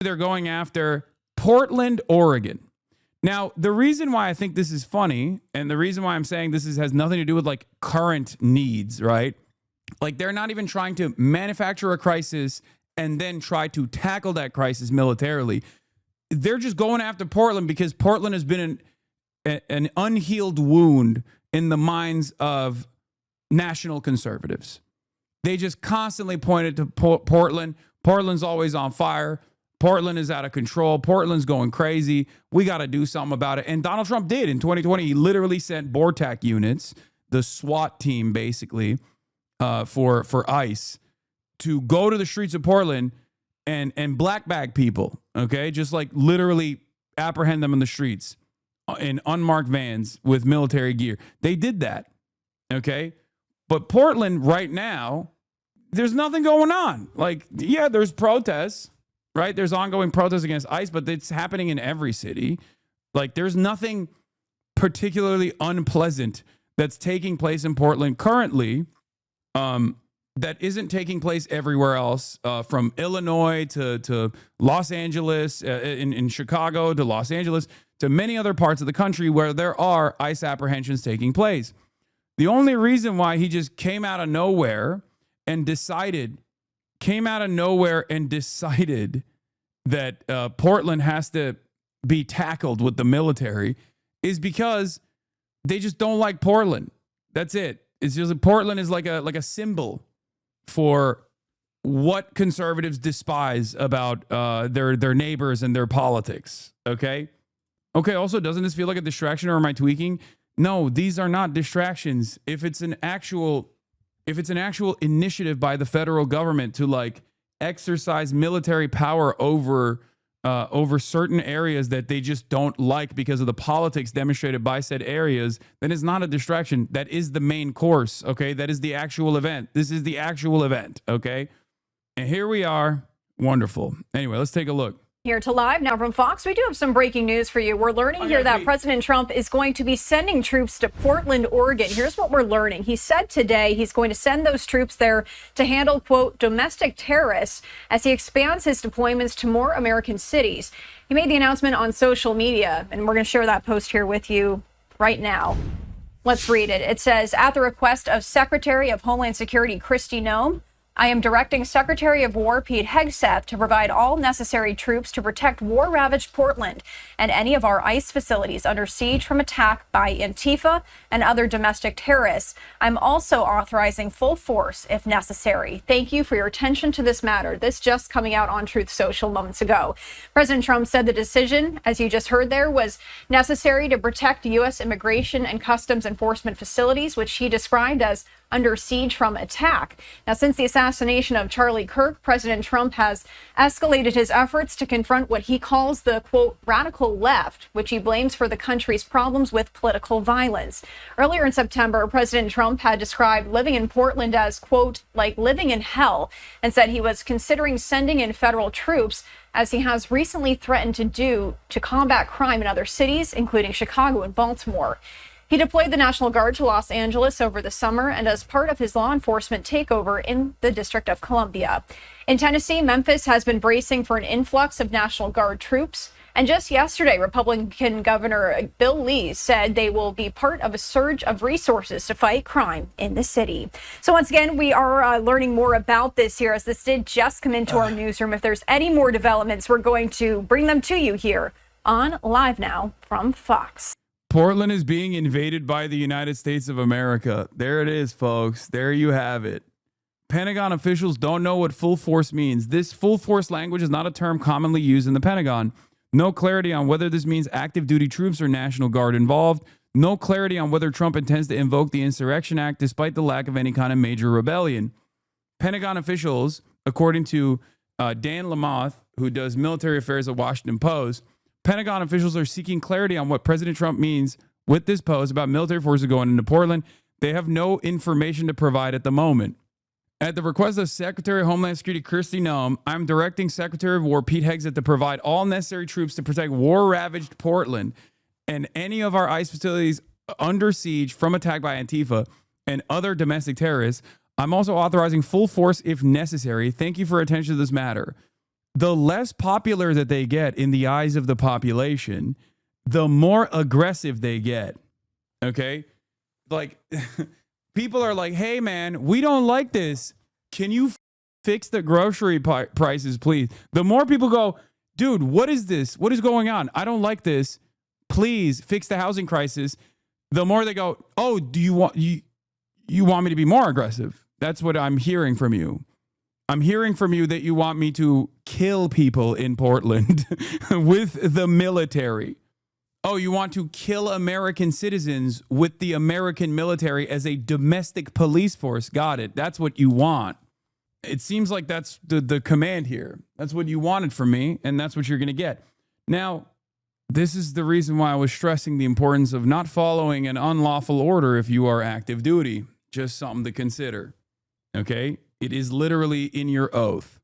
They're going after Portland, Oregon. Now, the reason why I think this is funny, and the reason why I'm saying this has nothing to do with like current needs, right? Like they're not even trying to manufacture a crisis and then try to tackle that crisis militarily. They're just going after Portland because Portland has been an unhealed wound in the minds of national conservatives. They just constantly pointed to Portland. Portland's always on fire. Portland is out of control. Portland's going crazy. We got to do something about it. And Donald Trump did in 2020. He literally sent BORTAC units, the SWAT team, basically, for ICE, to go to the streets of Portland and black bag people. Okay, just like literally apprehend them in the streets in unmarked vans with military gear. They did that. Okay, but Portland right now, there's nothing going on. Like, yeah, there's protests. Right? There's ongoing protests against ICE, but it's happening in every city. Like, there's nothing particularly unpleasant that's taking place in Portland currently that isn't taking place everywhere else, from Illinois to Los Angeles, in Chicago to Los Angeles, to many other parts of the country where there are ICE apprehensions taking place. The only reason why he just came out of nowhere and decided that Portland has to be tackled with the military is because they just don't like Portland. That's it. It's just that Portland is like a symbol for what conservatives despise about their neighbors and their politics. Okay. Also, doesn't this feel like a distraction, or am I tweaking? No, these are not distractions. If it's an actual initiative by the federal government to like exercise military power over certain areas that they just don't like because of the politics demonstrated by said areas, then it's not a distraction. That is the main course. Okay, that is the actual event. This is the actual event. Okay, and here we are. Wonderful. Anyway, let's take a look. Here to Live now from Fox, we do have some breaking news for you. We're learning here that President Trump is going to be sending troops to Portland, Oregon. Here's what we're learning. He said today he's going to send those troops there to handle, quote, domestic terrorists as he expands his deployments to more American cities. He made the announcement on social media, and we're going to share that post here with you right now. Let's read it. It says, at the request of Secretary of Homeland Security Kristi Noem, I am directing Secretary of War Pete Hegseth to provide all necessary troops to protect war-ravaged Portland and any of our ICE facilities under siege from attack by Antifa and other domestic terrorists. I'm also authorizing full force if necessary. Thank you for your attention to this matter. This just coming out on Truth Social moments ago. President Trump said the decision, as you just heard there, was necessary to protect U.S. immigration and customs enforcement facilities, which he described as under siege from attack. Now, since the assassination of Charlie Kirk, President Trump has escalated his efforts to confront what he calls the, quote, radical left, which he blames for the country's problems with political violence. Earlier in September, President Trump had described living in Portland as, quote, like living in hell, and said he was considering sending in federal troops, as he has recently threatened to do, to combat crime in other cities, including Chicago and Baltimore. He deployed the National Guard to Los Angeles over the summer and as part of his law enforcement takeover in the District of Columbia. In Tennessee, Memphis has been bracing for an influx of National Guard troops. And just yesterday, Republican Governor Bill Lee said they will be part of a surge of resources to fight crime in the city. So once again, we are learning more about this here, as this did just come into our newsroom. If there's any more developments, we're going to bring them to you here on Live Now from Fox. Portland is being invaded by the United States of America. There it is, folks. There you have it. Pentagon officials don't know what full force means. This full force language is not a term commonly used in the Pentagon. No clarity on whether this means active duty troops or National Guard involved. No clarity on whether Trump intends to invoke the Insurrection Act despite the lack of any kind of major rebellion. Pentagon officials, according to Dan Lamothe, who does military affairs at Washington Post, Pentagon officials are seeking clarity on what President Trump means with this post about military forces going into Portland. They have no information to provide at the moment. At the request of Secretary of Homeland Security Kristi Noem, I'm directing Secretary of War Pete Hegseth to provide all necessary troops to protect war-ravaged Portland and any of our ICE facilities under siege from attack by Antifa and other domestic terrorists. I'm also authorizing full force if necessary. Thank you for attention to this matter. the less popular that they get in the eyes of the population, the more aggressive they get. Okay? Like, people are like, hey, man, we don't like this. Can you fix the grocery prices, please? The more people go, dude, what is this? What is going on? I don't like this. Please fix the housing crisis. The more they go, oh, do you want me to be more aggressive? That's what I'm hearing from you. I'm hearing from you that you want me to kill people in Portland with the military. Oh, you want to kill American citizens with the American military as a domestic police force. Got it. That's what you want. It seems like that's the command here. That's what you wanted from me, and that's what you're going to get. Now, this is the reason why I was stressing the importance of not following an unlawful order if you are active duty. Just something to consider. Okay? It is literally in your oath.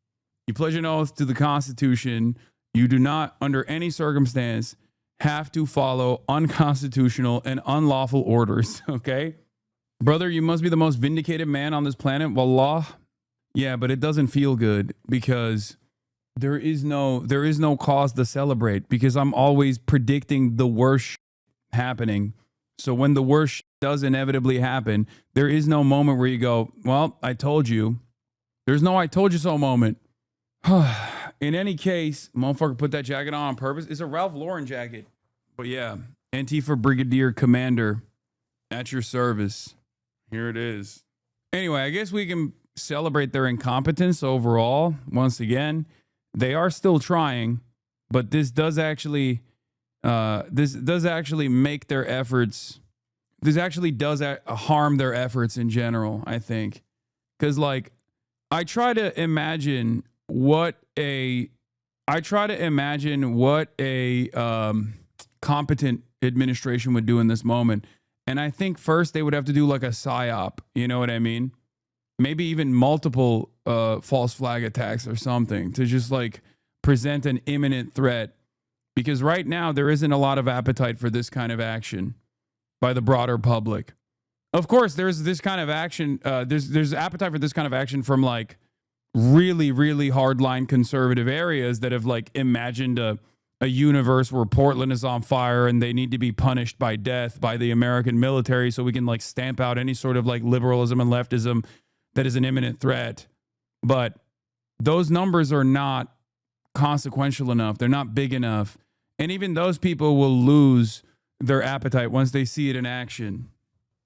You pledge an oath to the Constitution. You do not, under any circumstance, have to follow unconstitutional and unlawful orders. Okay? Brother, you must be the most vindicated man on this planet. Wallah. Yeah, but it doesn't feel good because there is no cause to celebrate because I'm always predicting the worst happening. So when the worst does inevitably happen, there is no moment where you go, well, I told you. There's no I told you so moment. In any case, motherfucker put that jacket on purpose. It's a Ralph Lauren jacket. But yeah, Antifa Brigadier Commander at your service. Here it is. Anyway, I guess we can celebrate their incompetence overall. Once again, they are still trying, but this does actually make their efforts. This actually does harm their efforts in general, I think. Because, like, I try to imagine what a competent administration would do in this moment. And I think first they would have to do like a psyop. You know what I mean? Maybe even multiple false flag attacks or something to just like present an imminent threat. Because right now there isn't a lot of appetite for this kind of action by the broader public. Of course, there's this kind of action. There's appetite for this kind of action from like really, really hardline conservative areas that have like imagined a universe where Portland is on fire and they need to be punished by death by the American military so we can like stamp out any sort of like liberalism and leftism that is an imminent threat. But those numbers are not consequential enough. They're not big enough. And even those people will lose their appetite once they see it in action.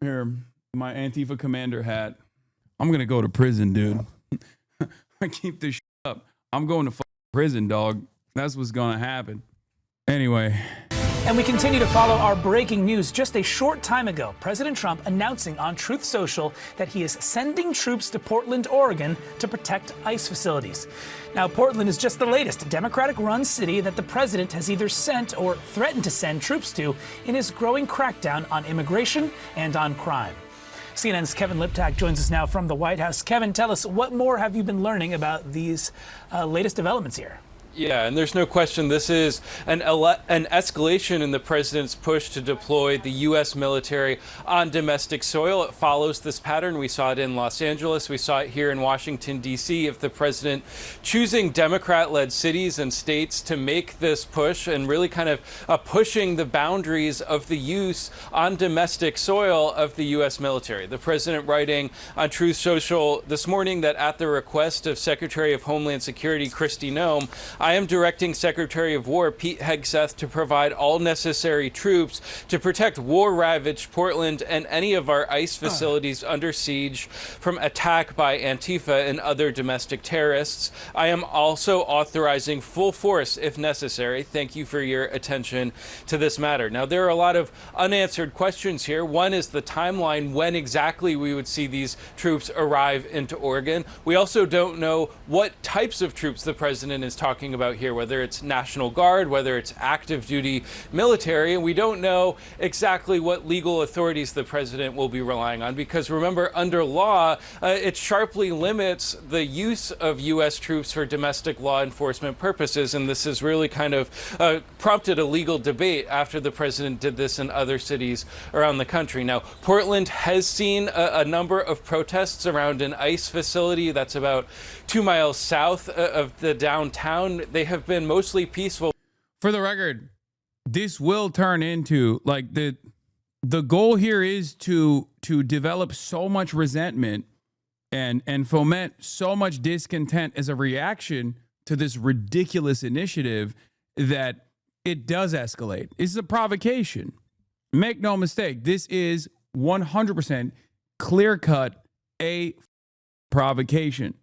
Here, my Antifa commander hat. I'm going to go to prison, dude. I keep this up. I'm going to prison, dog. That's what's going to happen. Anyway. And we continue to follow our breaking news. Just a short time ago, President Trump announcing on Truth Social that he is sending troops to Portland, Oregon to protect ICE facilities. Now, Portland is just the latest Democratic-run city that the president has either sent or threatened to send troops to in his growing crackdown on immigration and on crime. CNN's Kevin Liptak joins us now from the White House. Kevin, tell us, what more have you been learning about these latest developments here? Yeah, and there's no question this is an escalation in the president's push to deploy the U.S. military on domestic soil. It follows this pattern. We saw it in Los Angeles. We saw it here in Washington, D.C. If the president choosing Democrat-led cities and states to make this push and really kind of pushing the boundaries of the use on domestic soil of the U.S. military. The president writing on Truth Social this morning that at the request of Secretary of Homeland Security Kristi Noem, I am directing Secretary of War Pete Hegseth to provide all necessary troops to protect war-ravaged Portland and any of our ICE facilities under siege from attack by Antifa and other domestic terrorists. I am also authorizing full force if necessary. Thank you for your attention to this matter. Now, there are a lot of unanswered questions here. One is the timeline, when exactly we would see these troops arrive into Oregon. We also don't know what types of troops the president is talking talking about here, whether it's National Guard, whether it's active duty military. And we don't know exactly what legal authorities the president will be relying on, because remember, under law, it sharply limits the use of U.S. troops for domestic law enforcement purposes. And this has really kind of prompted a legal debate after the president did this in other cities around the country. Now, Portland has seen a number of protests around an ICE facility that's about 2 miles south of the downtown. They have been mostly peaceful. For the record, this will turn into like the goal here is to develop so much resentment and foment so much discontent as a reaction to this ridiculous initiative that it does escalate. This is a provocation. Make no mistake, this is 100% clear-cut a provocation.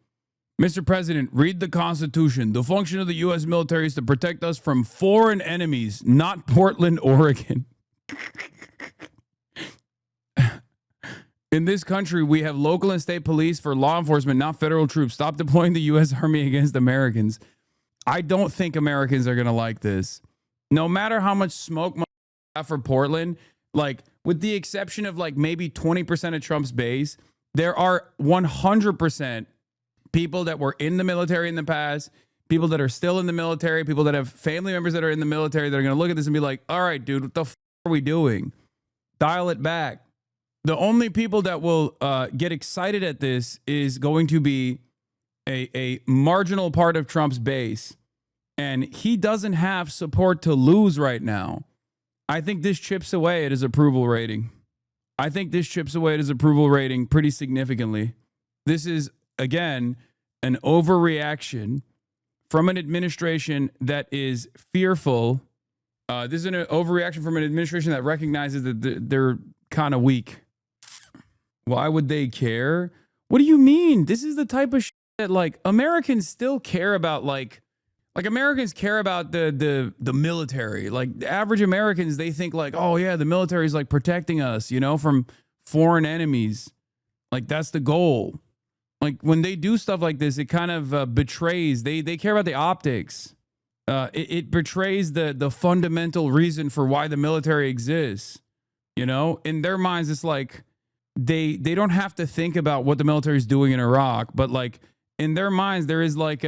Mr. President, read the Constitution. The function of the U.S. military is to protect us from foreign enemies, not Portland, Oregon. In this country, we have local and state police for law enforcement, not federal troops. Stop deploying the U.S. Army against Americans. I don't think Americans are going to like this. No matter how much smoke we have for Portland, like with the exception of like maybe 20% of Trump's base, there are 100% people that were in the military in the past, people that are still in the military, people that have family members that are in the military that are going to look at this and be like, all right, dude, what the are we doing? Dial it back. The only people that will get excited at this is going to be a marginal part of Trump's base. And he doesn't have support to lose right now. I think this chips away at his approval rating. I think this chips away at his approval rating pretty significantly. This is, again, an overreaction from an administration that is fearful. This is an overreaction from an administration that recognizes that they're kind of weak. Why would they care? What do you mean? This is the type of shit that like Americans still care about. Like Americans care about the military. Like the average Americans, they think like, oh yeah, the military is like protecting us, you know, from foreign enemies. Like that's the goal. Like when they do stuff like this, it kind of betrays. They care about the optics. It betrays the fundamental reason for why the military exists. You know, in their minds, it's like they don't have to think about what the military is doing in Iraq, but like in their minds, there is like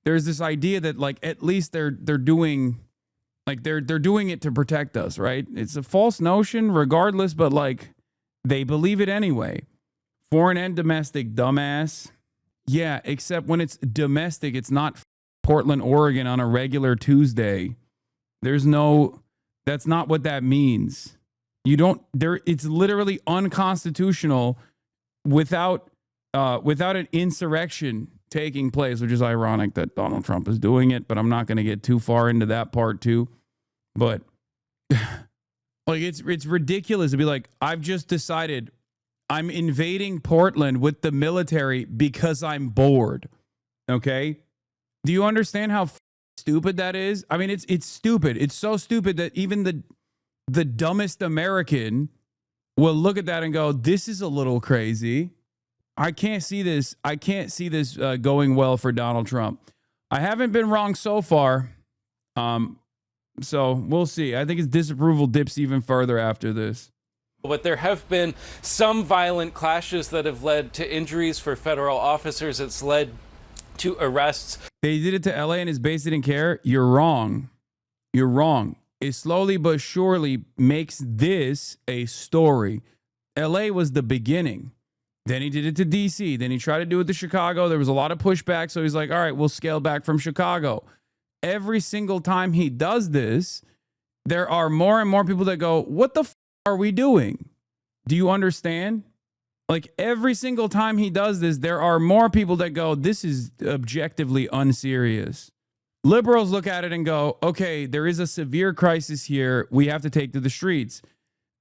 there's this idea that like at least they're doing like they're doing it to protect us, right? It's a false notion, regardless, but like they believe it anyway. Foreign and domestic, dumbass. Yeah, except when it's domestic, it's not Portland, Oregon on a regular Tuesday. That's not what that means. It's literally unconstitutional without an insurrection taking place, which is ironic that Donald Trump is doing it, but I'm not going to get too far into that part too. But like it's ridiculous to be like, I've just decided I'm invading Portland with the military because I'm bored. Okay? Do you understand how stupid that is? I mean, it's stupid. It's so stupid that even the dumbest American will look at that and go, this is a little crazy. I can't see this. I can't see this going well for Donald Trump. I haven't been wrong so far. So we'll see. I think his disapproval dips even further after this. But there have been some violent clashes that have led to injuries for federal officers. It's led to arrests. They did it to LA and his base didn't care. You're wrong. You're wrong. It slowly but surely makes this a story. LA was the beginning. Then he did it to DC. Then he tried to do it to Chicago. There was a lot of pushback. So he's like, all right, we'll scale back from Chicago. Every single time he does this, there are more and more people that go, what the are we doing? Do you understand? Like every single time he does this, there are more people that go, this is objectively unserious. Liberals look at it and go, okay, there is a severe crisis here. We have to take to the streets.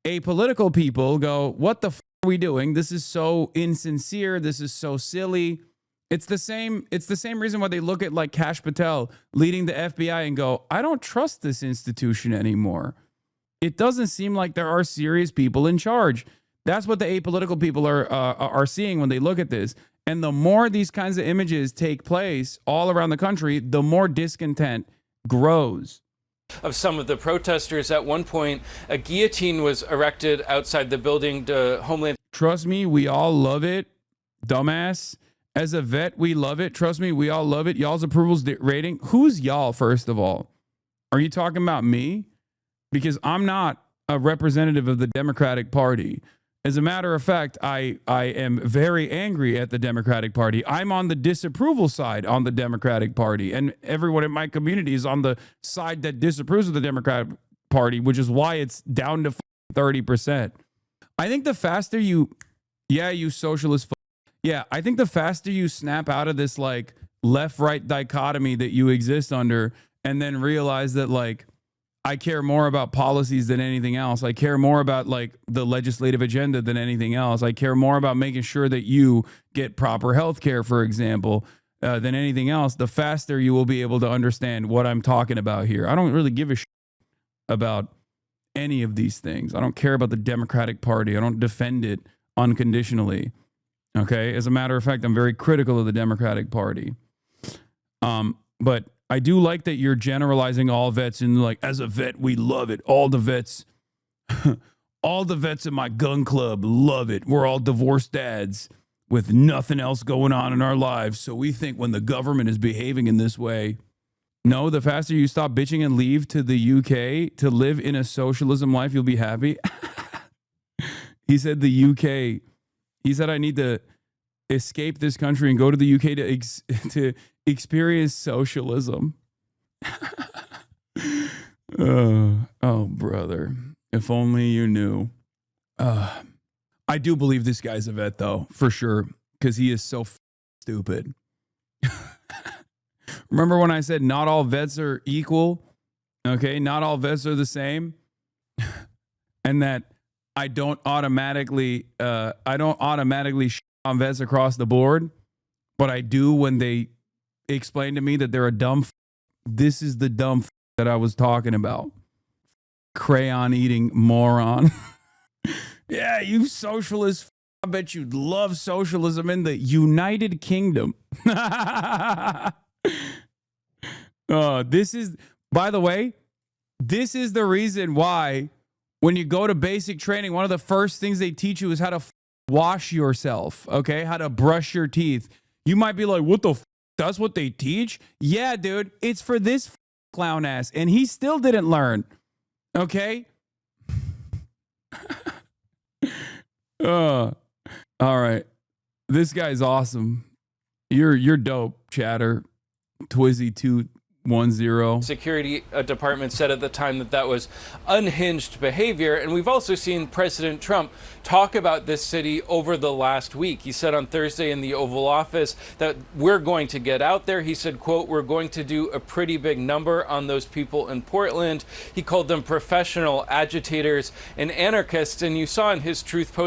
Apolitical people go, what the are we doing? This is so insincere. This is so silly. It's the same reason why they look at like Kash Patel leading the FBI and go, I don't trust this institution anymore. It doesn't seem like there are serious people in charge. That's what the apolitical people are seeing when they look at this. And the more these kinds of images take place all around the country, the more discontent grows. Of some of the protesters. At one point, a guillotine was erected outside the building to Homeland. Trust me, we all love it, dumbass. As a vet, we love it. Trust me, we all love it. Y'all's approval's rating. Who's y'all, first of all? Are you talking about me? Because I'm not a representative of the Democratic Party. As a matter of fact, I am very angry at the Democratic Party. I'm on the disapproval side on the Democratic Party, and everyone in my community is on the side that disapproves of the Democratic Party, which is why it's down to 30%. I think the faster you socialist, I think the faster you snap out of this like left-right dichotomy that you exist under, and then realize that like, I care more about policies than anything else. I care more about like the legislative agenda than anything else. I care more about making sure that you get proper health care, for example, than anything else. The faster you will be able to understand what I'm talking about here. I don't really give a shit about any of these things. I don't care about the Democratic Party. I don't defend it unconditionally. Okay. As a matter of fact, I'm very critical of the Democratic Party. But I do like that you're generalizing all vets and like, as a vet, we love it. All the vets, all the vets in my gun club love it. We're all divorced dads with nothing else going on in our lives. So we think when the government is behaving in this way, no, the faster you stop bitching and leave to the UK to live in a socialism life, you'll be happy. He said the UK, he said, I need to escape this country and go to the UK to experience socialism. Oh, brother. If only you knew. I do believe this guy's a vet, though, for sure, because he is so stupid. Remember when I said not all vets are equal? Okay, not all vets are the same. And that I don't automatically shit on vets across the board, but I do when they explain to me that they're a dumb this is the dumb that I was talking about. Crayon eating moron. Yeah, you socialist. I bet you'd love socialism in the United Kingdom. This is, by the way, this is the reason why when you go to basic training, one of the first things they teach you is how to wash yourself, okay? How to brush your teeth. You might be like, what the that's what they teach? Yeah, dude, it's for this clown ass, and he still didn't learn, okay? All right. This guy's awesome. You're dope, Chatter. Twizzy210. Security department said at the time that that was unhinged behavior. And we've also seen President Trump talk about this city over the last week. He said on Thursday in the Oval Office that we're going to get out there. He said, quote, we're going to do a pretty big number on those people in Portland. He called them professional agitators and anarchists. And you saw in his Truth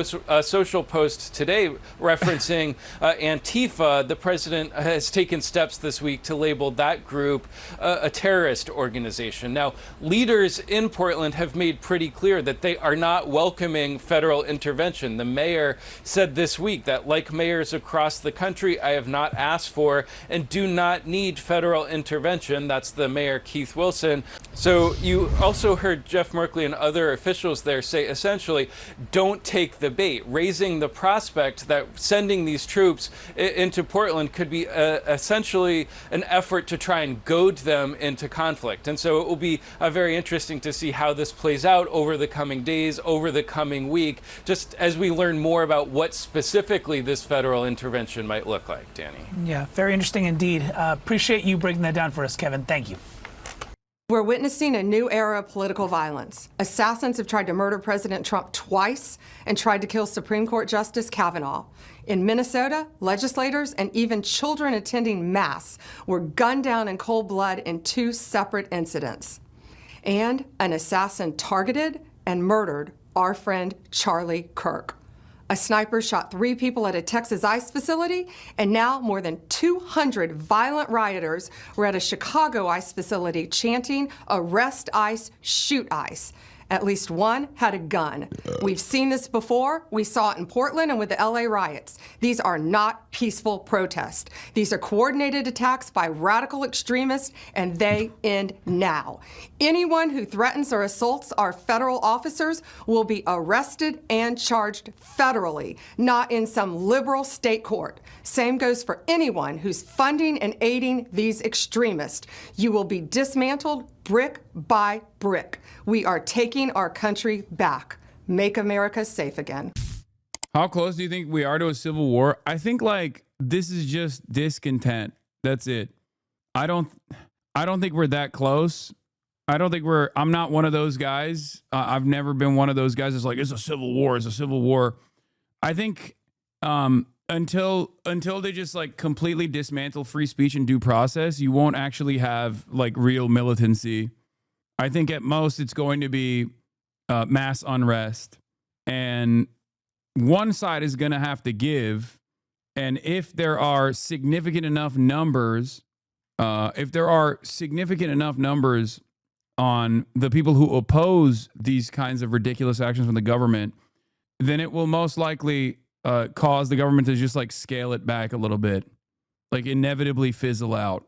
social post today referencing Antifa, the president has taken steps this week to label that group a terrorist organization. Now, leaders in Portland have made pretty clear that they are not welcoming federal intervention. The mayor said this week that, like mayors across the country, I have not asked for and do not need federal intervention. That's the mayor, Keith Wilson. So you also heard Jeff Merkley and other officials there say, essentially, don't take the bait, raising the prospect that sending these troops into Portland could be essentially an effort to try and goad them into conflict. And so it will be very interesting to see how this plays out over the coming days, over the coming week, just as we learn more about what specifically this federal intervention might look like, Danny. Yeah, very interesting indeed. Appreciate you breaking that down for us, Kevin. Thank you. We're witnessing a new era of political violence. Assassins have tried to murder President Trump twice and tried to kill Supreme Court Justice Kavanaugh. In Minnesota, legislators and even children attending Mass were gunned down in cold blood in 2 separate incidents. And an assassin targeted and murdered our friend Charlie Kirk. A sniper shot 3 people at a Texas ICE facility, and now more than 200 violent rioters were at a Chicago ICE facility chanting, "Arrest ICE, shoot ICE," At least one had a gun. We've seen this before. We saw it in Portland and with the LA riots. These are not peaceful protests. These are coordinated attacks by radical extremists, and they end now. Anyone who threatens or assaults our federal officers will be arrested and charged federally, not in some liberal state court. Same goes for anyone who's funding and aiding these extremists. You will be dismantled brick by brick. We are taking our country back. Make America safe again. How close do you think we are to a civil war? I think like this is just discontent. That's it. I don't think we're that close. I'm not one of those guys. I've never been one of those guys that's like, it's a civil war. It's a civil war. I think until they just like completely dismantle free speech and due process, you won't actually have like real militancy. I think at most it's going to be mass unrest, and one side is going to have to give. And if there are significant enough numbers, on the people who oppose these kinds of ridiculous actions from the government, then it will most likely cause the government to just like scale it back a little bit, like inevitably fizzle out.